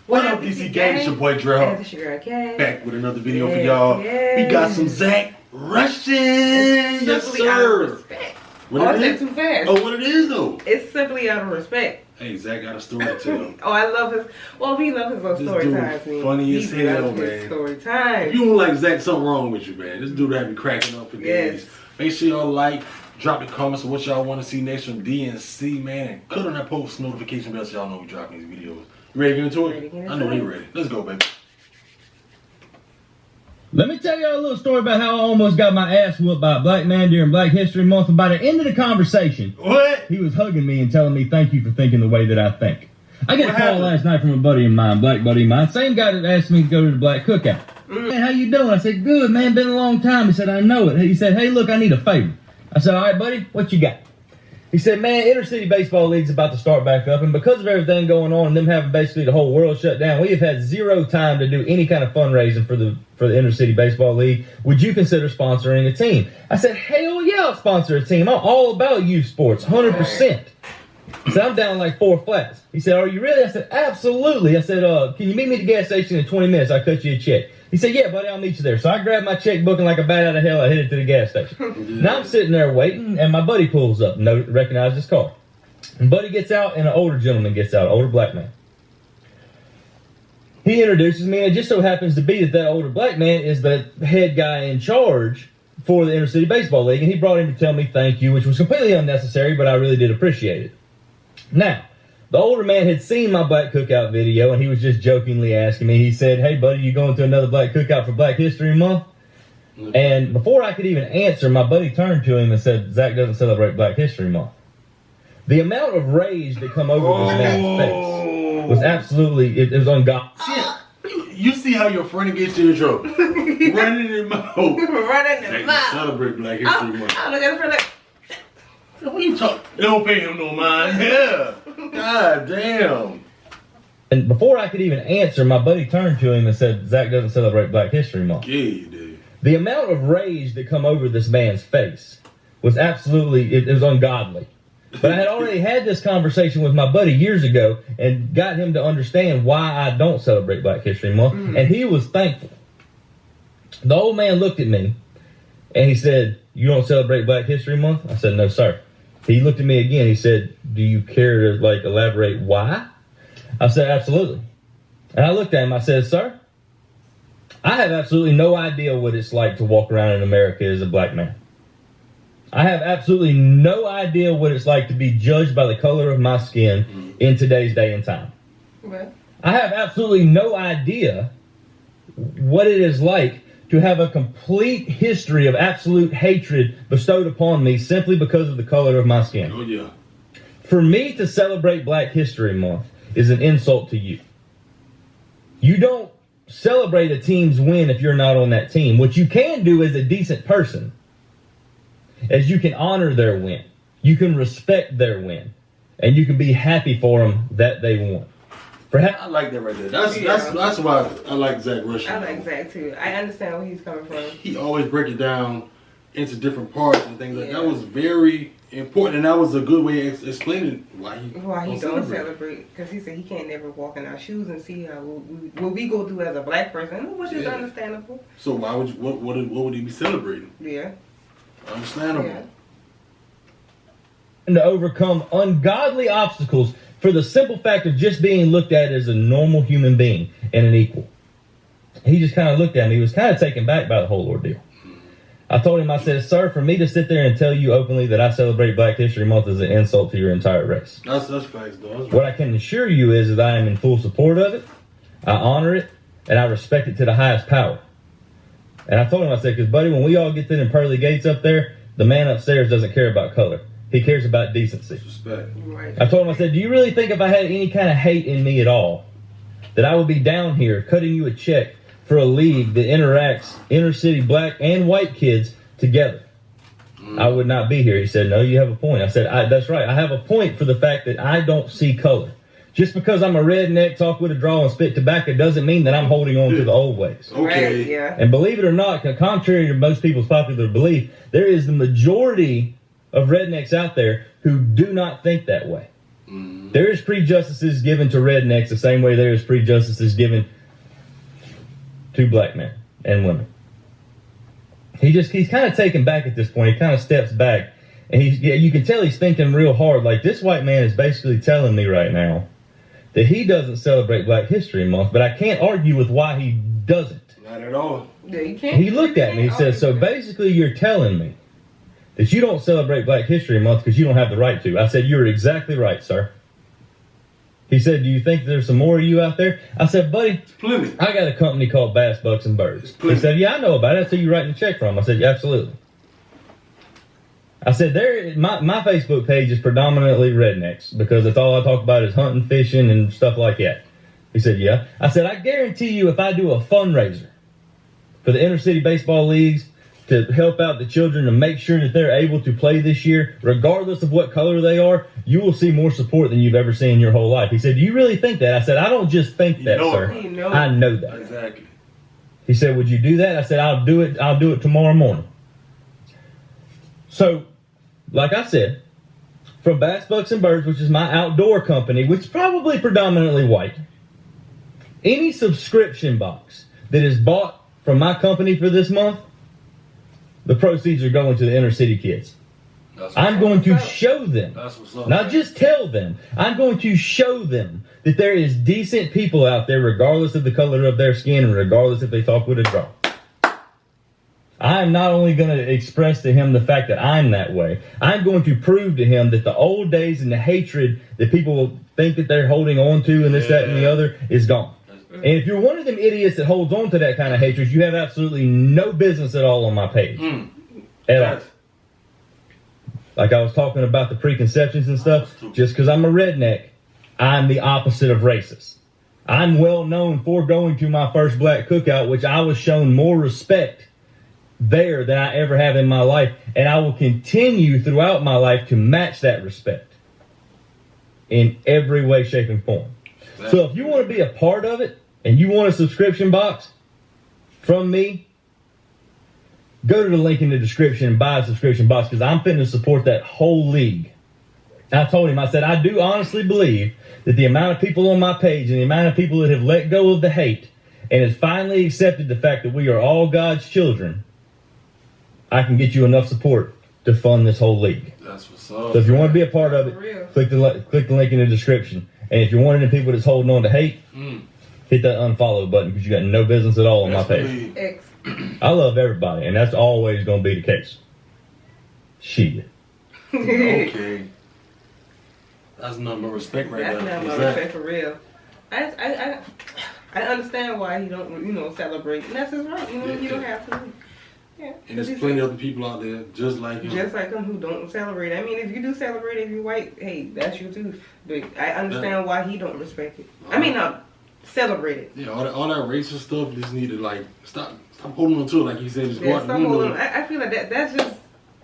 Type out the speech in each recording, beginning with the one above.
What up, DC Gang? It's your boy DreadHawk. It's your girl Kay. Back with another video for y'all. We got some Zack Rushing. Yes, simply out of sir. respect. What I it said is? too fast. Oh, what it is though? It's simply out of respect. Hey, Zack got a story to tell. Oh, I love his. Well, we love his little This story dude times. Man. funny as We hell, love his man. Story time. If you don't like Zack, something wrong with you, man. This dude had me cracking up for days. Make sure y'all like, drop the comments of what y'all want to see next from DNC, man, and click on that post notification bell so y'all know we dropping these videos. You ready to get into it? I know they ready. Let's go, baby. Let me tell y'all a little story about how I almost got my ass whooped by a black man during Black History Month. And by the end of the conversation, What? he was hugging me and telling me thank you for thinking the way that I think. I got a call last night from a buddy of mine, black buddy of mine, same guy that asked me to go to the black cookout. Man, how you doing? I said, good, man, been a long time. He said, I know it. He said, hey, look, I need a favor. I said, all right, buddy, what you got? He said, man, inner city baseball league's about to start back up, and because of everything going on and them having basically the whole world shut down, we have had zero time to do any kind of fundraising for the inner city baseball league. Would you consider sponsoring a team? I said, hell yeah, I'll sponsor a team. I'm all about youth sports, 100%. He said, I'm down like 4 flats. He said, are you really? I said, absolutely. I said, can you meet me at the gas station in 20 minutes? I'll cut you a check. He said, yeah, buddy, I'll meet you there. So I grabbed my checkbook and like a bat out of hell, I headed to the gas station. Now I'm sitting there waiting, and my buddy pulls up. Recognized his car. And buddy gets out, and an older gentleman gets out, an older black man. He introduces me, and it just so happens to be that older black man is the head guy in charge for the inner city baseball league, and he brought him to tell me thank you, which was completely unnecessary, but I really did appreciate it. Now, the older man had seen my black cookout video, and he was just jokingly asking me. He said, hey, buddy, you going to another black cookout for Black History Month? And before I could even answer, my buddy turned to him and said, Zack doesn't celebrate Black History Month. The amount of rage that come over this man's face was absolutely, it was ungodly. You see how your friend gets you in trouble. Running in mouth. Running in mouth. Celebrate Black History Month. I look at her like, What you talking? They don't pay him no mind. Yeah. God damn. And before I could even answer, my buddy turned to him and said, Zack doesn't celebrate Black History Month. Yeah, you do. The amount of rage that come over this man's face was absolutely, it was ungodly. But I had already had this conversation with my buddy years ago and got him to understand why I don't celebrate Black History Month, and he was thankful. The old man looked at me and he said, you don't celebrate Black History Month? I said, no, sir. He looked at me again. He said, do you care to elaborate why? I said, absolutely. And I looked at him. I said, sir, I have absolutely no idea what it's like to walk around in America as a black man. I have absolutely no idea what it's like to be judged by the color of my skin in today's day and time. what? I have absolutely no idea what it is like to have a complete history of absolute hatred bestowed upon me simply because of the color of my skin. Oh, yeah. For me to celebrate Black History Month is an insult to you. You don't celebrate a team's win if you're not on that team. What you can do as a decent person is you can honor their win. You can respect their win. And you can be happy for them that they won. I like that right there. That's why I like Zack Rushing. I like Zack too. I understand where he's coming from. He always break it down into different parts and things like that. That was very important, and that was a good way of explaining why he don't celebrate. Because he said he can't never walk in our shoes and see how what we go through as a black person, which is understandable. So why would you? What would he be celebrating? Yeah, understandable. Yeah. And to overcome ungodly obstacles for the simple fact of just being looked at as a normal human being and an equal. He just kind of looked at me. He was kind of taken back by the whole ordeal. I told him, I said, sir, for me to sit there and tell you openly that I celebrate Black History Month is an insult to your entire race. That's facts, though. What I can assure you is that I am in full support of it. I honor it, and I respect it to the highest power. And I told him, I said, because, buddy, when we all get to them pearly gates up there, the man upstairs doesn't care about color. He cares about decency. Respect. Right. I told him, I said, do you really think if I had any kind of hate in me at all, that I would be down here cutting you a check for a league that interacts inner city black and white kids together? I would not be here. He said, no, you have a point. I said, that's right. I have a point for the fact that I don't see color. Just because I'm a redneck, talk with a draw, and spit tobacco doesn't mean that I'm holding on to the old ways. Okay. Right, yeah. And believe it or not, contrary to most people's popular belief, there is the majority of rednecks out there who do not think that way. There is prejudices given to rednecks the same way there is prejudices given to black men and women. He's kind of taken back at this point. He kind of steps back, and you can tell he's thinking real hard. Like, this white man is basically telling me right now that he doesn't celebrate Black History Month, but I can't argue with why he doesn't. Not at all. Yeah, you can't. He looked at me. He says, "So basically, you're telling me that you don't celebrate Black History Month because you don't have the right to." I said, "You're exactly right, sir." He said, "Do you think there's some more of you out there?" I said, "Buddy, plenty. I got a company called Bass, Bucks, and Birds." He said, "Yeah, I know about it. That's who you writing the check from." I said, "Yeah, absolutely." I said, my Facebook page is predominantly rednecks because that's all I talk about is hunting, fishing, and stuff like that. He said, "Yeah." I said, "I guarantee you if I do a fundraiser for the inner city baseball leagues to help out the children to make sure that they're able to play this year, regardless of what color they are, you will see more support than you've ever seen in your whole life." He said, "Do you really think that?" I said, "I don't just think that, sir. I know that." Exactly. He said, "Would you do that?" I said, "I'll do it. I'll do it tomorrow morning." So, like I said, from Bass, Bucks, and Birds, which is my outdoor company, which is probably predominantly white, any subscription box that is bought from my company for this month, the proceeds are going to the inner city kids. I'm going to show them, not just tell them, I'm going to show them that there is decent people out there regardless of the color of their skin and regardless if they talk with a draw. I'm not only going to express to him the fact that I'm that way, I'm going to prove to him that the old days and the hatred that people think that they're holding on to and this, that, and the other is gone. And if you're one of them idiots that holds on to that kind of hatred, you have absolutely no business at all on my page. At all. Like I was talking about the preconceptions and stuff, just because I'm a redneck, I'm the opposite of racist. I'm well known for going to my first black cookout, which I was shown more respect there than I ever have in my life, and I will continue throughout my life to match that respect in every way, shape, and form. So if you want to be a part of it and you want a subscription box from me, go to the link in the description and buy a subscription box because I'm finna support that whole league. I told him, I said, I do honestly believe that the amount of people on my page and the amount of people that have let go of the hate and has finally accepted the fact that we are all God's children, I can get you enough support to fund this whole league. That's what's up. So if you want to be a part of it, click the link in the description. And if you're one of the people that's holding on to hate, hit that unfollow button because you got no business at all on my page. I love everybody, and that's always going to be the case. Shit. Okay. That's nothing but respect right there. That's nothing but respect for real. I understand why he don't, celebrate. And that's his right. You don't have to. Yeah. And there's plenty of other people out there just like him. Just like him who don't celebrate. I mean, if you do celebrate, if you're white, hey, that's you too. But I understand why he don't respect it. I mean, not celebrate it. Yeah, all that racist stuff just need to stop holding on to it. Like he said, just go out and holding on. I feel like that's just.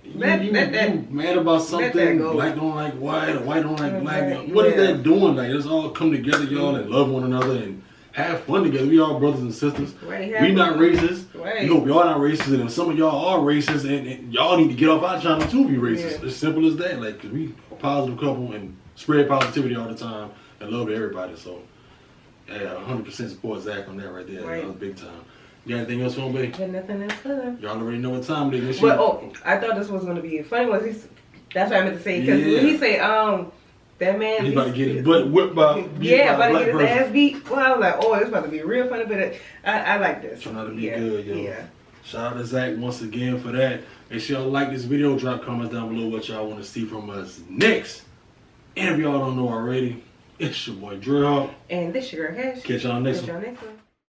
You mad about something? Black don't like white, or white don't like black. What is that doing? Like, let's all come together, y'all, and love one another and have fun together. We all brothers and sisters. Right, we not racist. Right. We all not racist, and if some of y'all are racist, and y'all need to get off our channel to be racist. It's simple as that. Like, cause we a positive couple and spread positivity all the time and love everybody. So, yeah, 100% support Zach on that right there. That was big time. You got anything else for him, babe? Got nothing else for them. Y'all already know what time it is. But I thought this was gonna be funny. That's what I meant to say because when he say that man, he's about to get his butt whipped by about to get his ass beat. Well, I was like, oh, this about to be real funny. But I like this. Trying to be good, yo. Yeah. Shout out to Zach once again for that. Make sure y'all like this video. Drop comments down below what y'all want to see from us next. And if y'all don't know already, it's your boy DreadHawk. And this your girl Hash. Catch y'all next one. Next one.